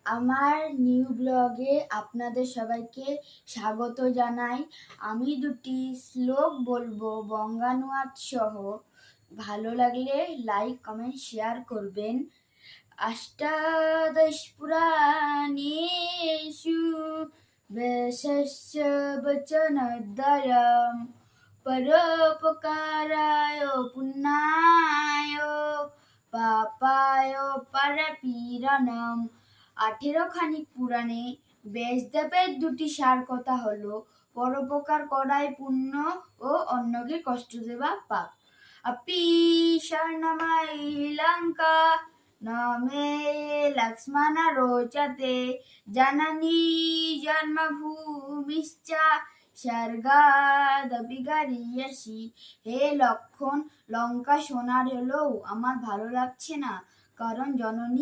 আমার নিউ ব্লগে আপনাদের সবাইকে স্বাগত জানাই। আমি দুটি শ্লোক বলবো বঙ্গানুবাদ সহ। ভালো লাগলে লাইক কমেন্ট শেয়ার করবেন। অষ্টাদশ পুরাণেষু বেদস্য বচনদ্বয়ম পরোপকারায় পুণ্যায় পাপায় পরপীড়নম। 18খানি পুরাণে ব্যাসদেবের দুটি সার কথা হলো পরোপকার করাই পুণ্য ও অন্যকে কষ্ট দেওয়া পাপ। আপি শর্ণময়ী লঙ্কা নমে লক্ষ্মণ রোচতে জননী জন্মভূমিশ্চ স্বর্গাদপি গরীয়সী। হে লক্ষণ, লঙ্কা সোনার হলেও আমার ভালো লাগছে না, কারণ জননী